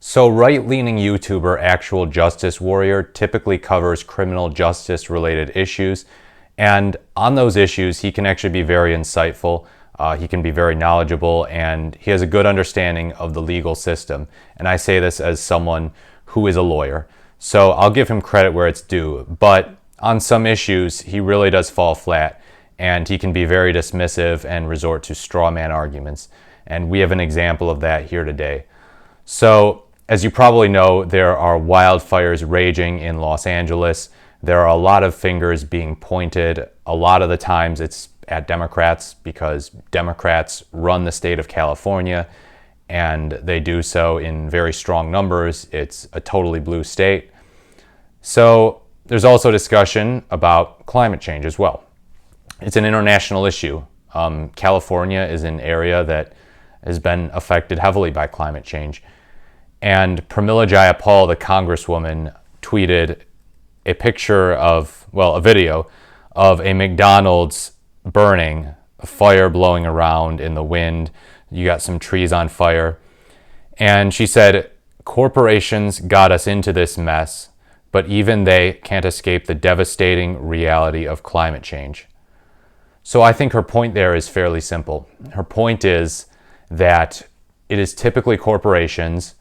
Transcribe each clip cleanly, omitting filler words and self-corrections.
So right-leaning YouTuber Actual Justice Warrior typically covers criminal justice related issues, and on those issues he can actually be very insightful, he can be very knowledgeable, and he has a good understanding of the legal system. And I say this as someone who is a lawyer, so I'll give him credit where it's due, but on some issues he really does fall flat, and he can be very dismissive and resort to straw man arguments, and we have an example of that here today. So, as you probably know, there are wildfires raging in Los Angeles. There are a lot of fingers being pointed. A lot of the times it's at Democrats because Democrats run the state of California, and they do so in very strong numbers. It's a totally blue state. So there's also discussion about climate change as well. It's an international issue. California is an area that has been affected heavily by climate change. And Pramila Jayapal, the congresswoman, tweeted a picture of, well, a video of a McDonald's burning, a fire blowing around in the wind. You got some trees on fire. And she said, "Corporations got us into this mess, but even they can't escape the devastating reality of climate change." So I think her point there is fairly simple. Her point is that it is typically corporations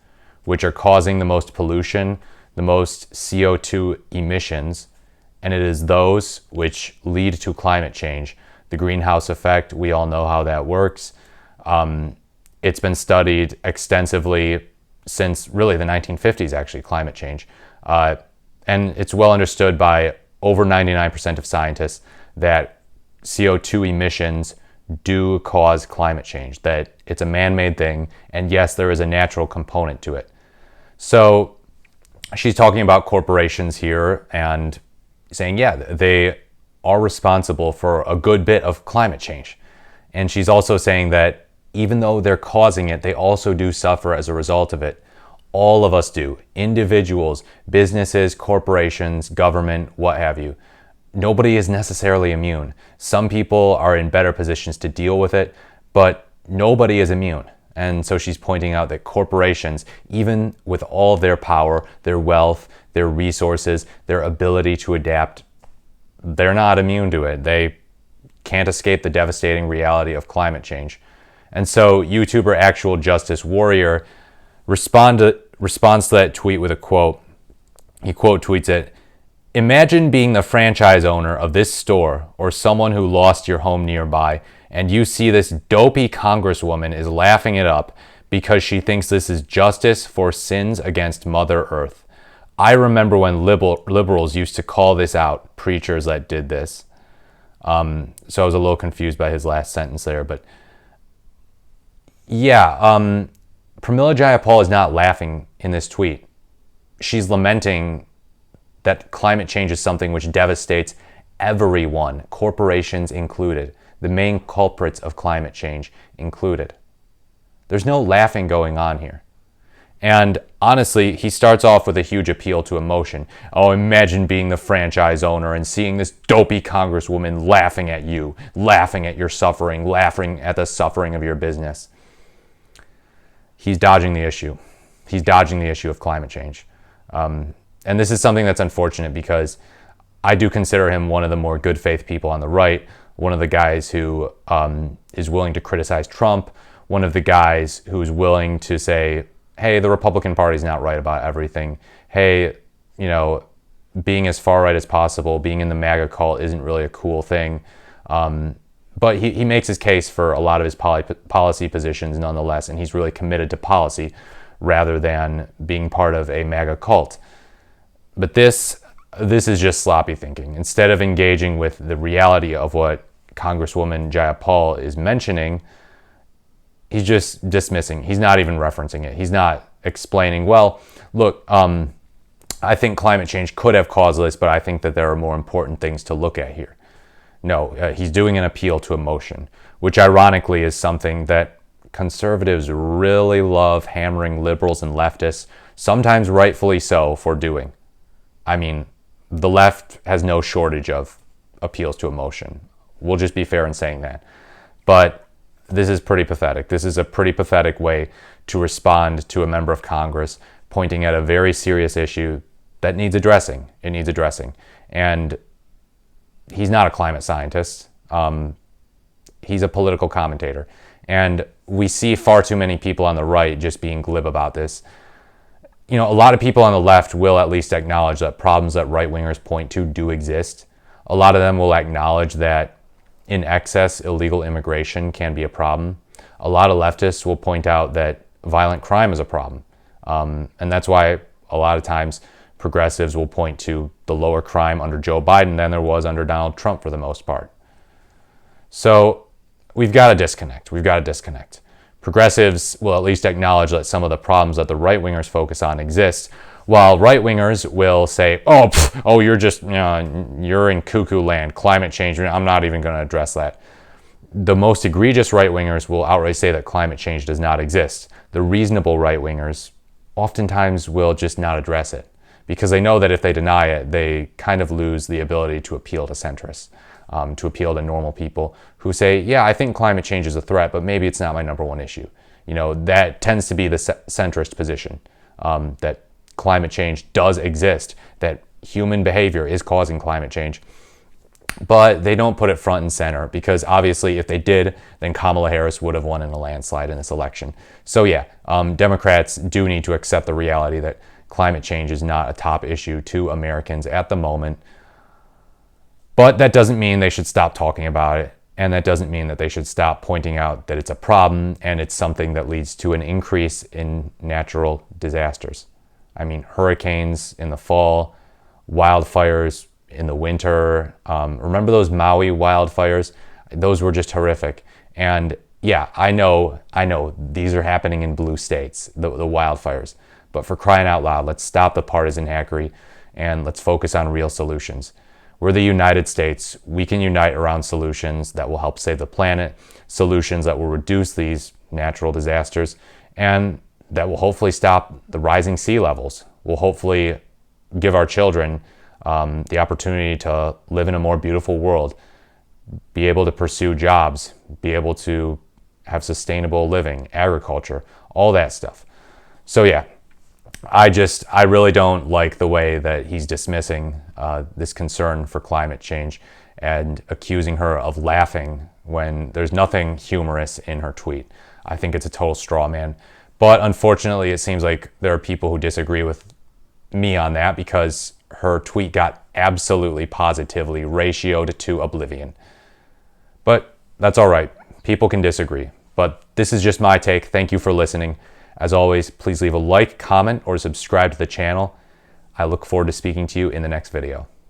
which are causing the most pollution, the most CO2 emissions, and it is those which lead to climate change. The greenhouse effect, we all know how that works. It's been studied extensively since really the 1950s, actually, climate change. And it's well understood by over 99% of scientists that CO2 emissions do cause climate change, that it's a man-made thing, and yes, there is a natural component to it. So she's talking about corporations here and saying, yeah, they are responsible for a good bit of climate change. And she's also saying that even though they're causing it, they also do suffer as a result of it. All of us do. Individuals, businesses, corporations, government, what have you. Nobody is necessarily immune. Some people are in better positions to deal with it, but nobody is immune. And so she's pointing out that corporations, even with all of their power, their wealth, their resources, their ability to adapt, they're not immune to it. They can't escape the devastating reality of climate change. And so YouTuber Actual Justice Warrior responds to that tweet with a quote. He quote tweets it, "Imagine being the franchise owner of this store or someone who lost your home nearby, and you see this dopey congresswoman is laughing it up because she thinks this is justice for sins against Mother Earth. I remember when liberals used to call this out, preachers that did this." So I was a little confused by his last sentence there, but yeah, Pramila Jayapal is not laughing in this tweet. She's lamenting that climate change is something which devastates everyone, corporations included, the main culprits of climate change included. There's no laughing going on here. And honestly, he starts off with a huge appeal to emotion. Oh, imagine being the franchise owner and seeing this dopey congresswoman laughing at you, laughing at your suffering, laughing at the suffering of your business. He's dodging the issue. He's dodging the issue of climate change. And this is something that's unfortunate because I do consider him one of the more good faith people on the right, one of the guys who is willing to criticize Trump, one of the guys who's willing to say, hey, the Republican Party's not right about everything. Hey, you know, being as far right as possible, being in the MAGA cult isn't really a cool thing. But he makes his case for a lot of his policy positions nonetheless, and he's really committed to policy rather than being part of a MAGA cult. But this is just sloppy thinking. Instead of engaging with the reality of what Congresswoman Jayapal is mentioning, he's just dismissing. He's not even referencing it. He's not explaining, well, look, I think climate change could have caused this, but I think that there are more important things to look at here. No, he's doing an appeal to emotion, which ironically is something that conservatives really love hammering liberals and leftists, sometimes rightfully so, for doing. I mean, the left has no shortage of appeals to emotion. We'll just be fair in saying that. But this is pretty pathetic. This is a pretty pathetic way to respond to a member of Congress, pointing at a very serious issue that needs addressing. It needs addressing. And he's not a climate scientist. He's a political commentator. And we see far too many people on the right just being glib about this. You know, a lot of people on the left will at least acknowledge that problems that right-wingers point to do exist. A lot of them will acknowledge that in excess, illegal immigration can be a problem. A lot of leftists will point out that violent crime is a problem. And that's why a lot of times progressives will point to the lower crime under Joe Biden than there was under Donald Trump for the most part. So we've got a disconnect. We've got a disconnect. Progressives will at least acknowledge that some of the problems that the right-wingers focus on exist, while right-wingers will say, oh, you're just, you're in cuckoo land, climate change, I'm not even going to address that. The most egregious right-wingers will outright say that climate change does not exist. The reasonable right-wingers oftentimes will just not address it, because they know that if they deny it, they kind of lose the ability to appeal to centrists. To appeal to normal people who say, yeah, I think climate change is a threat, but maybe it's not my number one issue. You know, that tends to be the centrist position, that climate change does exist, that human behavior is causing climate change. But they don't put it front and center, because obviously if they did, then Kamala Harris would have won in a landslide in this election. So yeah, Democrats do need to accept the reality that climate change is not a top issue to Americans at the moment. But that doesn't mean they should stop talking about it, and that doesn't mean that they should stop pointing out that it's a problem and it's something that leads to an increase in natural disasters. I mean, hurricanes in the fall, wildfires in the winter. Remember those Maui wildfires? Those were just horrific. And yeah, I know these are happening in blue states, the wildfires. But for crying out loud, let's stop the partisan hackery and let's focus on real solutions. We're the United States. We can unite around solutions that will help save the planet, solutions that will reduce these natural disasters, and that will hopefully stop the rising sea levels, will hopefully give our children the opportunity to live in a more beautiful world, be able to pursue jobs, be able to have sustainable living, agriculture, all that stuff. So yeah, I really don't like the way that he's dismissing this concern for climate change and accusing her of laughing when there's nothing humorous in her tweet. I think it's a total straw man. But unfortunately, it seems like there are people who disagree with me on that, because her tweet got absolutely positively ratioed to oblivion. But that's all right. People can disagree. But this is just my take. Thank you for listening. As always, please leave a like, comment, or subscribe to the channel. I look forward to speaking to you in the next video.